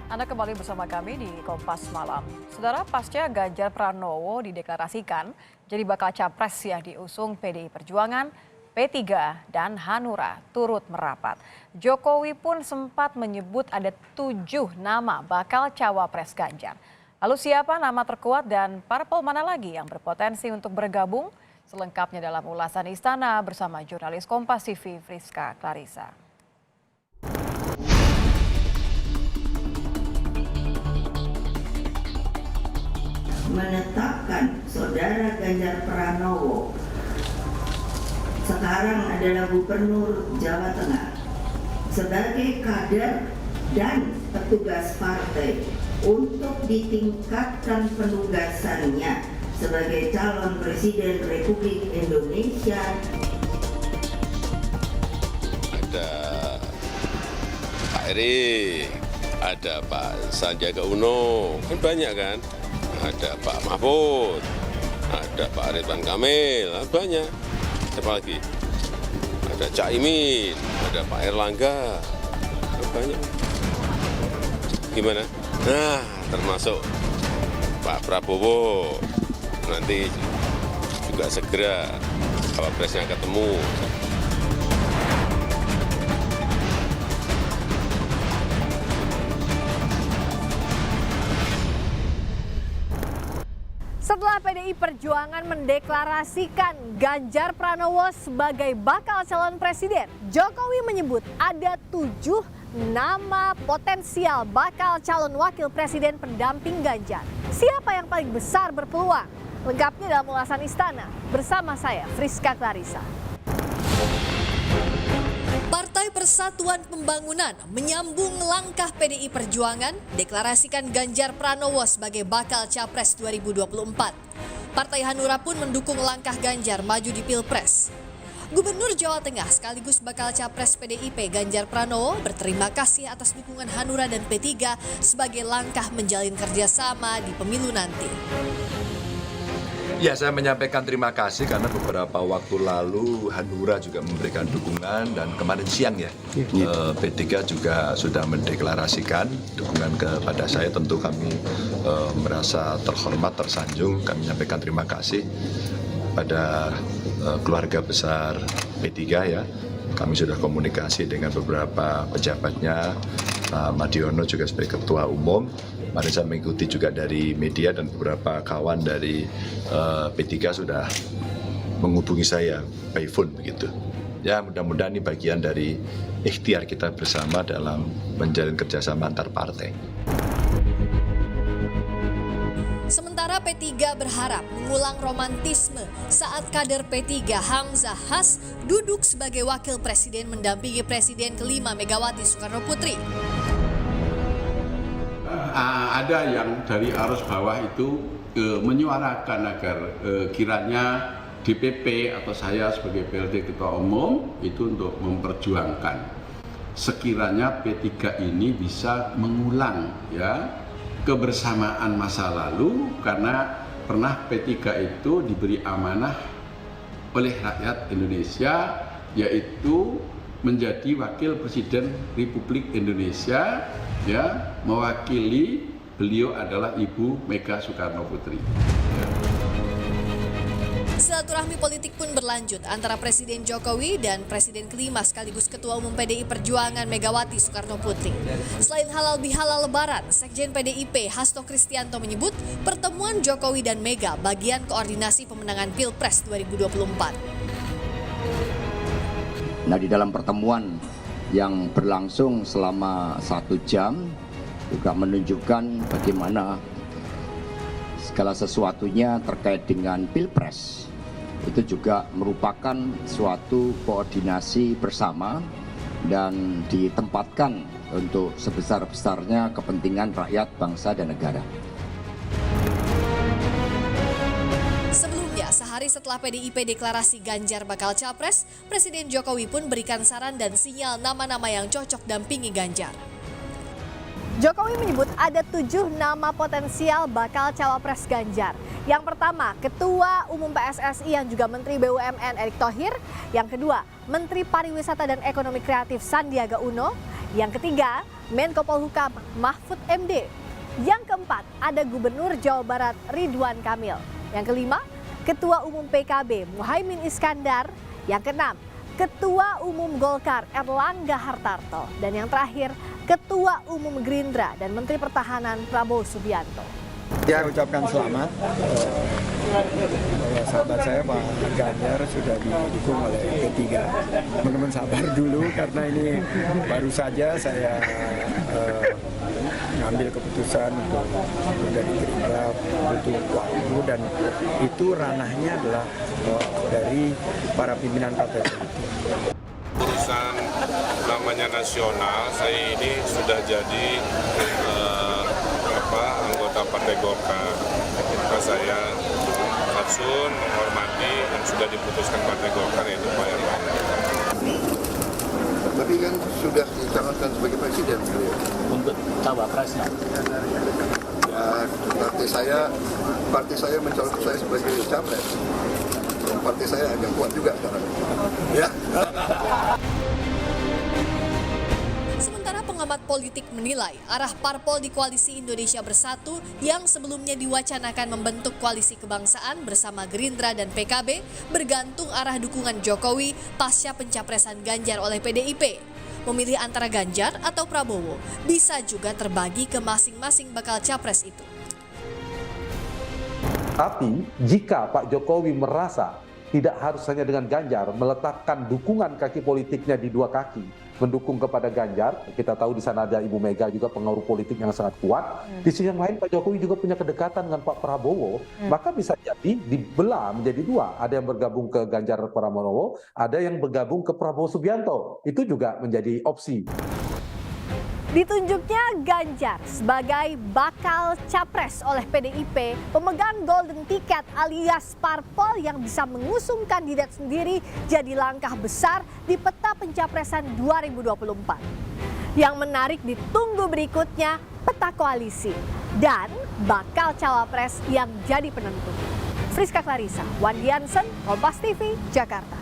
Anda kembali bersama kami di Kompas Malam. Saudara, pasca Ganjar Pranowo dideklarasikan jadi bakal capres yang diusung PDI Perjuangan, P3 dan Hanura turut merapat. Jokowi pun sempat menyebut ada 7 nama bakal cawapres Ganjar. Lalu siapa nama terkuat dan parpol mana lagi yang berpotensi untuk bergabung? Selengkapnya dalam ulasan Istana bersama jurnalis Kompas TV Friska Clarissa. Menetapkan saudara Ganjar Pranowo sekarang adalah Gubernur Jawa Tengah sebagai kader dan petugas partai untuk ditingkatkan penugasannya sebagai calon Presiden Republik Indonesia. Ada Pak Erik, ada Pak Sandiaga Uno, kan banyak kan? Ada Pak Mahfud, ada Pak Ridwan Kamil, banyak. Siapa lagi? Ada Cak Imin, ada Pak Erlangga, banyak. Gimana? Nah, termasuk Pak Prabowo. Nanti juga segera cawapresnya ketemu. Setelah PDI Perjuangan mendeklarasikan Ganjar Pranowo sebagai bakal calon presiden, Jokowi menyebut ada 7 nama potensial bakal calon wakil presiden pendamping Ganjar. Siapa yang paling besar berpeluang? Lengkapnya dalam ulasan Istana bersama saya Friska Clarissa. Partai Persatuan Pembangunan menyambung langkah PDI Perjuangan, deklarasikan Ganjar Pranowo sebagai bakal Capres 2024. Partai Hanura pun mendukung langkah Ganjar maju di Pilpres. Gubernur Jawa Tengah sekaligus bakal Capres PDIP Ganjar Pranowo berterima kasih atas dukungan Hanura dan P3 sebagai langkah menjalin kerjasama di pemilu nanti. Ya, saya menyampaikan terima kasih karena beberapa waktu lalu Hanura juga memberikan dukungan dan kemarin siang ya P3 juga sudah mendeklarasikan dukungan kepada saya. Tentu kami merasa terhormat, tersanjung. Kami menyampaikan terima kasih pada keluarga besar P3 ya. Kami sudah komunikasi dengan beberapa pejabatnya, Madiono juga sebagai ketua umum. Kemarin saya mengikuti juga dari media dan beberapa kawan dari P3 sudah menghubungi saya by phone begitu. Ya, mudah-mudahan ini bagian dari ikhtiar kita bersama dalam menjalin kerjasama antar partai. Sementara P3 berharap mengulang romantisme saat kader P3 Hamzah Has duduk sebagai wakil presiden mendampingi Presiden kelima Megawati Soekarno Putri. Ada yang dari arus bawah itu menyuarakan agar kiranya DPP atau saya sebagai PLT Ketua Umum itu untuk memperjuangkan sekiranya P3 ini bisa mengulang ya kebersamaan masa lalu, karena pernah P3 itu diberi amanah oleh rakyat Indonesia yaitu menjadi wakil presiden Republik Indonesia ya, mewakili beliau adalah Ibu Mega Soekarno Putri. Silaturahmi politik pun berlanjut antara Presiden Jokowi dan Presiden kelima sekaligus Ketua Umum PDI Perjuangan Megawati Soekarno Putri. Selain halal bihalal lebaran, Sekjen PDIP Hasto Kristianto menyebut pertemuan Jokowi dan Mega bagian koordinasi pemenangan Pilpres 2024. Nah, di dalam pertemuan yang berlangsung selama 1 jam juga menunjukkan bagaimana segala sesuatunya terkait dengan Pilpres itu juga merupakan suatu koordinasi bersama dan ditempatkan untuk sebesar-besarnya kepentingan rakyat, bangsa, dan negara. Sebelumnya, sehari setelah PDIP deklarasi Ganjar bakal Capres, Presiden Jokowi pun berikan saran dan sinyal nama-nama yang cocok dampingi Ganjar. Jokowi menyebut ada 7 nama potensial bakal cawapres Ganjar. Yang pertama, Ketua Umum PSSI yang juga Menteri BUMN Erick Thohir. Yang kedua, Menteri Pariwisata dan Ekonomi Kreatif Sandiaga Uno. Yang ketiga, Menko Polhukam Mahfud MD. Yang keempat, ada Gubernur Jawa Barat Ridwan Kamil. Yang kelima, Ketua Umum PKB Muhaimin Iskandar. Yang keenam, Ketua Umum Golkar Erlangga Hartarto. Dan yang terakhir, Ketua Umum Gerindra dan Menteri Pertahanan Prabowo Subianto. Saya ucapkan selamat. Sahabat saya Pak Ganjar sudah didukung oleh P3. Teman-teman sabar dulu karena ini baru saja saya ngambil keputusan untuk dari Gerindra butuh waktu dan itu ranahnya adalah dari para pimpinan partai politik. Urusan namanya nasional, saya ini sudah jadi anggota Partai Golkar. Maka saya fatsun menghormati yang sudah diputuskan Partai Golkar, yaitu Pak Erlangga. Tapi kan sudah dicalonkan sebagai presiden beliau. Untuk cawapresnya? Ya, partai saya mencalonkan saya sebagai capres. Partai saya agak kuat juga sekarang. Ya. Sementara pengamat politik menilai arah parpol di Koalisi Indonesia Bersatu yang sebelumnya diwacanakan membentuk koalisi kebangsaan bersama Gerindra dan PKB bergantung arah dukungan Jokowi pasca pencapresan Ganjar oleh PDIP. Memilih antara Ganjar atau Prabowo bisa juga terbagi ke masing-masing bakal capres itu. Tapi jika Pak Jokowi merasa tidak harus hanya dengan Ganjar, meletakkan dukungan kaki politiknya di dua kaki, mendukung kepada Ganjar, kita tahu di sana ada Ibu Mega juga pengaruh politik yang sangat kuat. Di sisi yang lain Pak Jokowi juga punya kedekatan dengan Pak Prabowo, maka bisa jadi dibelah menjadi dua. Ada yang bergabung ke Ganjar Pranowo, ada yang bergabung ke Prabowo Subianto. Itu juga menjadi opsi. Ditunjuknya Ganjar sebagai bakal capres oleh PDIP, pemegang golden ticket alias parpol yang bisa mengusung kandidat sendiri jadi langkah besar di peta pencapresan 2024. Yang menarik ditunggu berikutnya peta koalisi dan bakal cawapres yang jadi penentu. Friska Clarissa, Wandi Hansen, Kompas TV, Jakarta.